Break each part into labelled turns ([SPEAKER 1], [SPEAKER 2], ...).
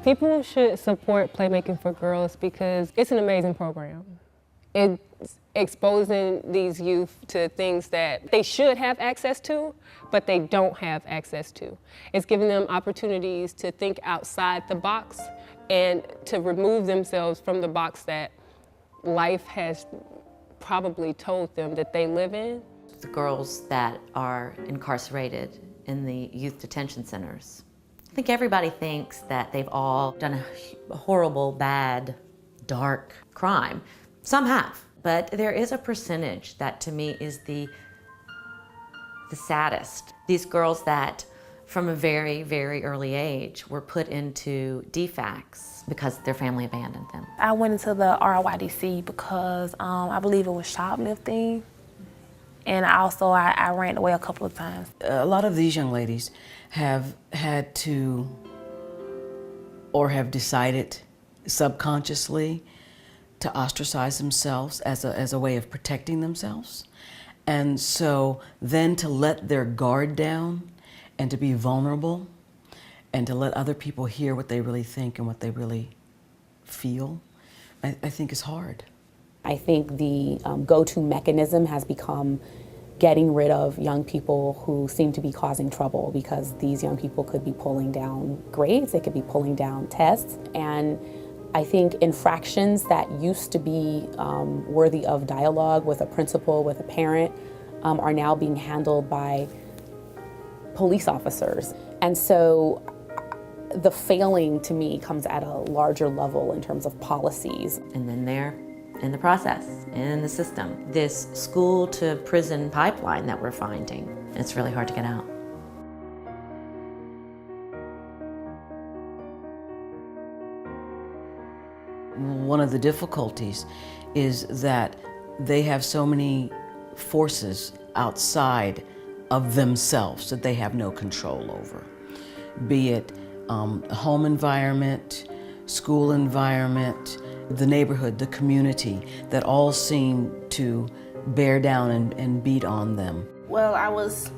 [SPEAKER 1] People should support Playmaking for Girls because it's an amazing program. It's exposing these youth to things that they should have access to, but they don't have access to. It's giving them opportunities to think outside the box and to remove themselves from the box that life has probably told them that they live in.
[SPEAKER 2] The girls that are incarcerated in the youth detention centers, I think everybody thinks that they've all done a horrible, bad, dark crime. Some have, but there is a percentage that to me is the saddest. These girls that from a very, very early age were put into DFACs because their family abandoned them.
[SPEAKER 3] I went into the RYDC because I believe it was shoplifting, and also I ran away a couple of times.
[SPEAKER 4] A lot of these young ladies have had to, or have decided subconsciously, to ostracize themselves as a way of protecting themselves. And so then to let their guard down and to be vulnerable and to let other people hear what they really think and what they really feel, I think is hard.
[SPEAKER 5] I think the go-to mechanism has become getting rid of young people who seem to be causing trouble, because these young people could be pulling down grades, they could be pulling down tests, and I think infractions that used to be worthy of dialogue with a principal, with a parent, are now being handled by police officers. And so the failing to me comes at a larger level in terms of policies.
[SPEAKER 2] And then they're in the process, in the system. This school to prison pipeline that we're finding, it's really hard to get out.
[SPEAKER 4] One of the difficulties is that they have so many forces outside of themselves that they have no control over. Be it home environment, school environment, the neighborhood, the community, that all seem to bear down and beat on them.
[SPEAKER 6] Well, I was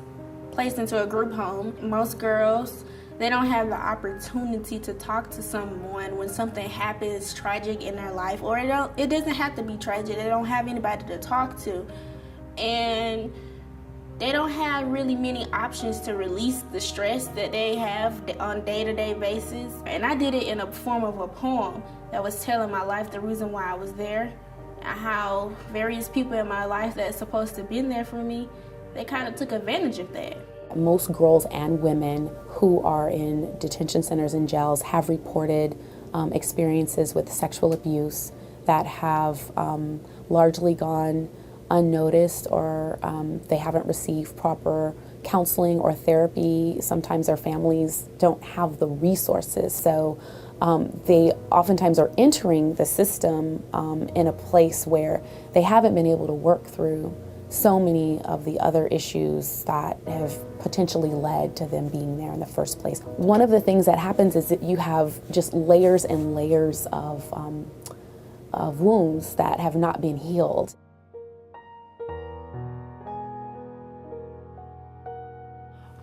[SPEAKER 6] placed into a group home. Most girls, they don't have the opportunity to talk to someone when something happens tragic in their life, or it doesn't have to be tragic. They don't have anybody to talk to, and they don't have really many options to release the stress that they have on a day-to-day basis. And I did it in a form of a poem that was telling my life, the reason why I was there, and how various people in my life that's supposed to have been there for me, they kind of took advantage of that.
[SPEAKER 5] Most girls and women who are in detention centers and jails have reported experiences with sexual abuse that have largely gone unnoticed, or they haven't received proper counseling or therapy. Sometimes their families don't have the resources, so they oftentimes are entering the system in a place where they haven't been able to work through so many of the other issues that have potentially led to them being there in the first place. One of the things that happens is that you have just layers and layers of wounds that have not been healed.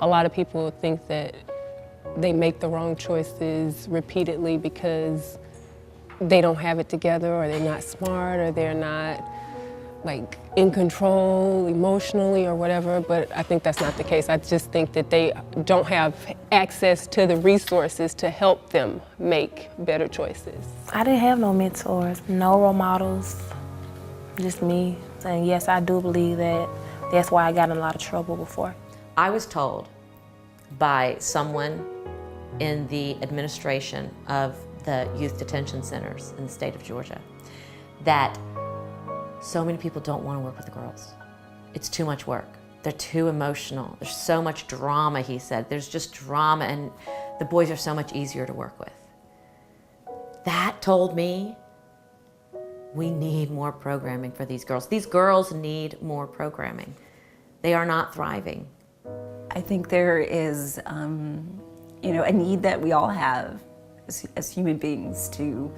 [SPEAKER 1] A lot of people think that they make the wrong choices repeatedly because they don't have it together, or they're not smart, or they're not like in control emotionally or whatever, but I think that's not the case. I just think that they don't have access to the resources to help them make better choices.
[SPEAKER 3] I didn't have no mentors, no role models, just me. And yes, I do believe that that's why I got in a lot of trouble before.
[SPEAKER 2] I was told by someone in the administration of the youth detention centers in the state of Georgia that so many people don't want to work with the girls. It's too much work. They're too emotional. There's so much drama, he said. There's just drama, and the boys are so much easier to work with. That told me we need more programming for these girls. These girls need more programming. They are not thriving.
[SPEAKER 7] I think there is, a need that we all have as human beings to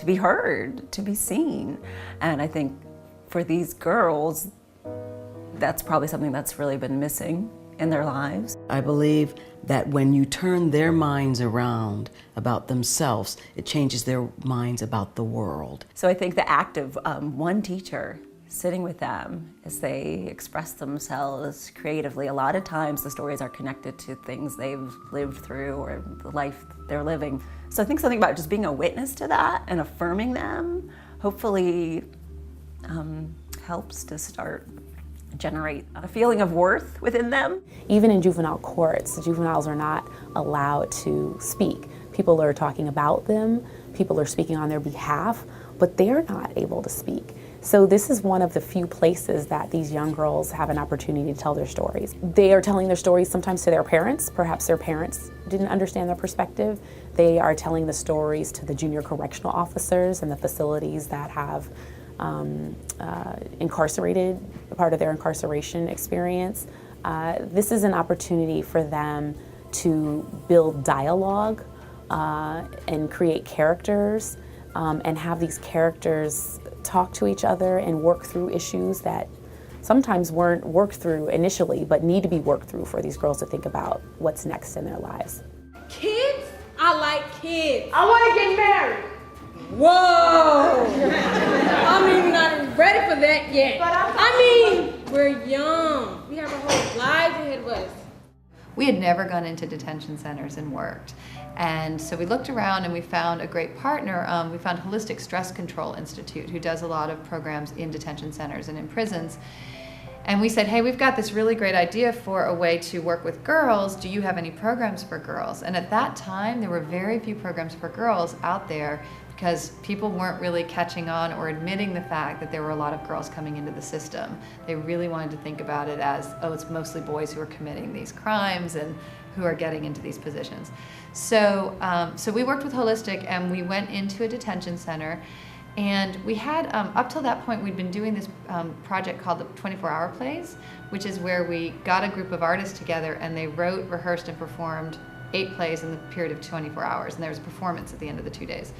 [SPEAKER 7] be heard, to be seen. And I think for these girls, that's probably something that's really been missing in their lives.
[SPEAKER 4] I believe that when you turn their minds around about themselves, it changes their minds about the world.
[SPEAKER 7] So I think the act of one teacher sitting with them as they express themselves creatively, a lot of times the stories are connected to things they've lived through or the life they're living. So I think something about just being a witness to that and affirming them hopefully helps to start generate a feeling of worth within them.
[SPEAKER 5] Even in juvenile courts, juveniles are not allowed to speak. People are talking about them, people are speaking on their behalf, but they're not able to speak. So this is one of the few places that these young girls have an opportunity to tell their stories. They are telling their stories sometimes to their parents. Perhaps their parents didn't understand their perspective. They are telling the stories to the junior correctional officers and the facilities that have incarcerated, part of their incarceration experience. This is an opportunity for them to build dialogue and create characters and have these characters talk to each other and work through issues that sometimes weren't worked through initially but need to be worked through for these girls to think about what's next in their lives.
[SPEAKER 8] Kids? I like kids. I want to get married. Whoa! I'm even not ready for that yet. We're young. We have our whole lives ahead of us.
[SPEAKER 9] We had never gone into detention centers and worked. And so we looked around and we found a great partner. We found Wholistic Stress Control Institute, who does a lot of programs in detention centers and in prisons. And we said, hey, we've got this really great idea for a way to work with girls. Do you have any programs for girls? And at that time, there were very few programs for girls out there because people weren't really catching on or admitting the fact that there were a lot of girls coming into the system. They really wanted to think about it as, oh, it's mostly boys who are committing these crimes and who are getting into these positions. So, so we worked with Wholistic and we went into a detention center. And we had, up till that point, we'd been doing this project called the 24-hour plays, which is where we got a group of artists together and they wrote, rehearsed, and performed 8 plays in the period of 24 hours. And there was a performance at the end of the 2 days.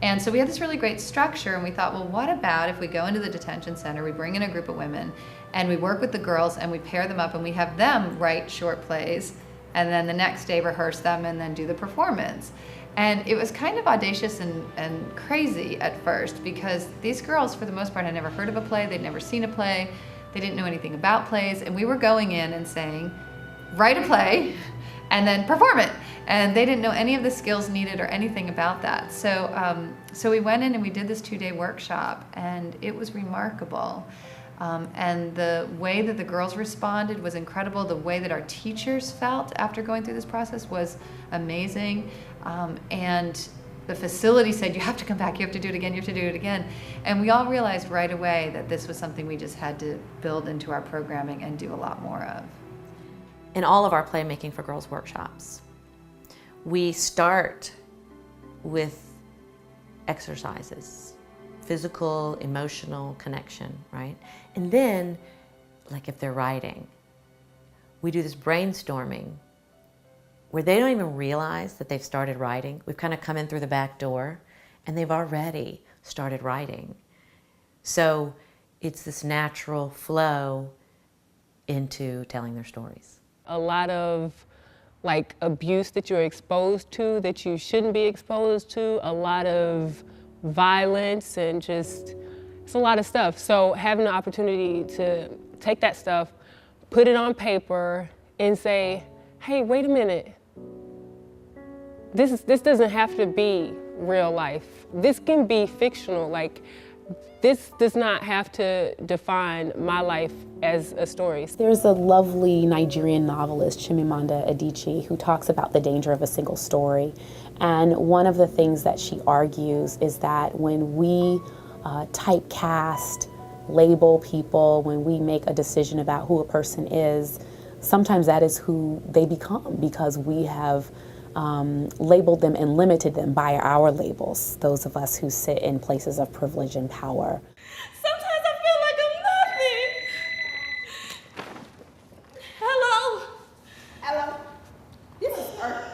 [SPEAKER 9] And so we had this really great structure and we thought, well, what about if we go into the detention center, we bring in a group of women, and we work with the girls and we pair them up and we have them write short plays, and then the next day rehearse them and then do the performance. And it was kind of audacious and crazy at first because these girls, for the most part, had never heard of a play, they'd never seen a play, they didn't know anything about plays, and we were going in and saying, write a play and then perform it. And they didn't know any of the skills needed or anything about that. So, so we went in and we did this 2-day workshop, and it was remarkable. And the way that the girls responded was incredible. The way that our teachers felt after going through this process was amazing. And the facility said, you have to come back, you have to do it again, you have to do it again. And we all realized right away that this was something we just had to build into our programming and do a lot more of.
[SPEAKER 2] In all of our Playmaking for Girls workshops, we start with exercises, physical, emotional connection, right? And then, like if they're writing, we do this brainstorming where they don't even realize that they've started writing. We've kind of come in through the back door and they've already started writing. So it's this natural flow into telling their stories.
[SPEAKER 1] A lot of like abuse that you're exposed to that you shouldn't be exposed to, a lot of violence, and just, it's a lot of stuff. So having the opportunity to take that stuff, put it on paper, and say, hey, wait a minute. This doesn't have to be real life. This can be fictional. Like, this does not have to define my life as a story.
[SPEAKER 5] There's a lovely Nigerian novelist, Chimamanda Adichie, who talks about the danger of a single story. And one of the things that she argues is that when we typecast, label people, when we make a decision about who a person is, sometimes that is who they become because we have labeled them and limited them by our labels, those of us who sit in places of privilege and power.
[SPEAKER 8] Sometimes I feel like I'm nothing. Hello? Hello? This is Earth.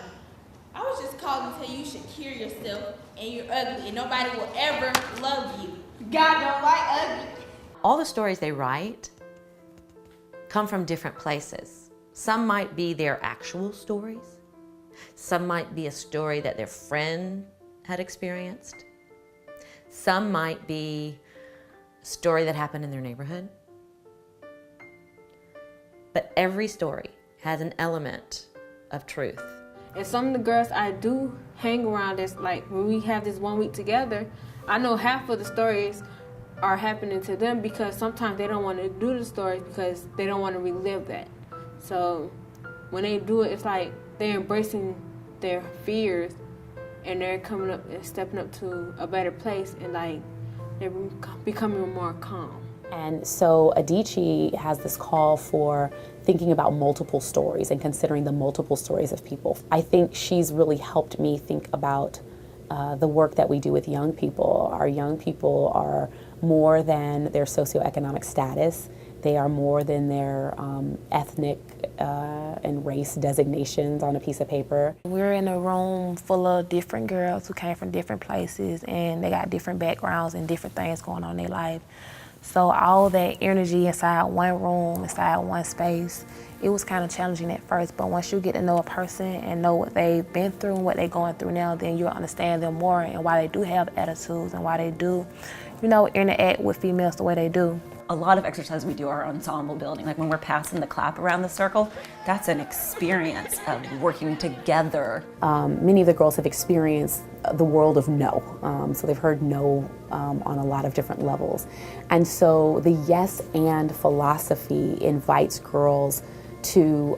[SPEAKER 8] I was just calling to tell you you should cure yourself and you're ugly and nobody will ever love you. God don't like ugly.
[SPEAKER 2] All the stories they write come from different places. Some might be their actual stories. Some might be a story that their friend had experienced. Some might be a story that happened in their neighborhood. But every story has an element of truth.
[SPEAKER 8] And some of the girls I do hang around, it's like when we have this 1 week together, I know half of the stories are happening to them because sometimes they don't want to do the stories because they don't want to relive that. So when they do it, it's like they're embracing their fears and they're coming up and stepping up to a better place, and like they're becoming more calm.
[SPEAKER 5] And so Adichie has this call for thinking about multiple stories and considering the multiple stories of people. I think she's really helped me think about the work that we do with young people. Our young people are more than their socioeconomic status. They are more than their ethnic and race designations on a piece of paper.
[SPEAKER 3] We're in a room full of different girls who came from different places, and they got different backgrounds and different things going on in their life. So all that energy inside one room, inside one space, it was kind of challenging at first, but once you get to know a person and know what they've been through and what they're going through now, then you'll understand them more and why they do have attitudes and why they do, interact with females the way they do.
[SPEAKER 7] A lot of exercises we do are ensemble building. Like when we're passing the clap around the circle, that's an experience of working together.
[SPEAKER 5] Many of the girls have experienced the world of no. So they've heard no on a lot of different levels. And so the yes and philosophy invites girls to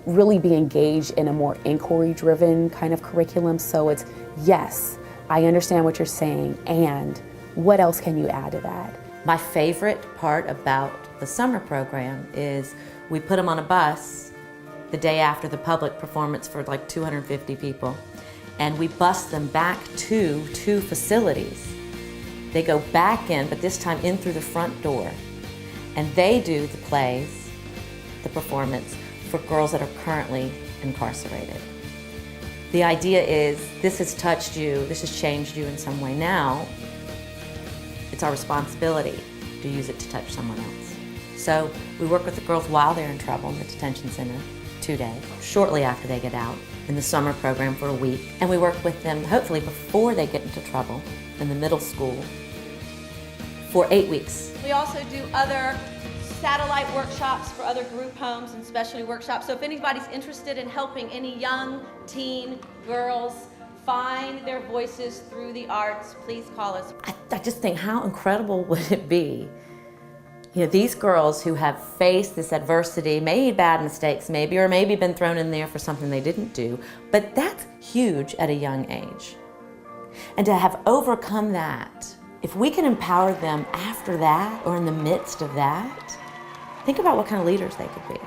[SPEAKER 5] really be engaged in a more inquiry-driven kind of curriculum. So it's, yes, I understand what you're saying, and what else can you add to that?
[SPEAKER 2] My favorite part about the summer program is we put them on a bus the day after the public performance for like 250 people, and we bus them back to 2 facilities. They go back in, but this time in through the front door, and they do the plays, the performance, for girls that are currently incarcerated. The idea is, this has touched you, this has changed you in some way. Now, it's our responsibility to use it to touch someone else. So we work with the girls while they're in trouble in the detention center, 2 days, shortly after they get out, in the summer program for a week. And we work with them, hopefully before they get into trouble, in the middle school, for 8 weeks.
[SPEAKER 10] We also do other satellite workshops for other group homes and specialty workshops. So if anybody's interested in helping any young teen girls find their voices through the arts, please call us.
[SPEAKER 2] I just think, how incredible would it be? These girls who have faced this adversity, made bad mistakes maybe, or maybe been thrown in there for something they didn't do, but that's huge at a young age. And to have overcome that, if we can empower them after that or in the midst of that, think about what kind of leaders they could be.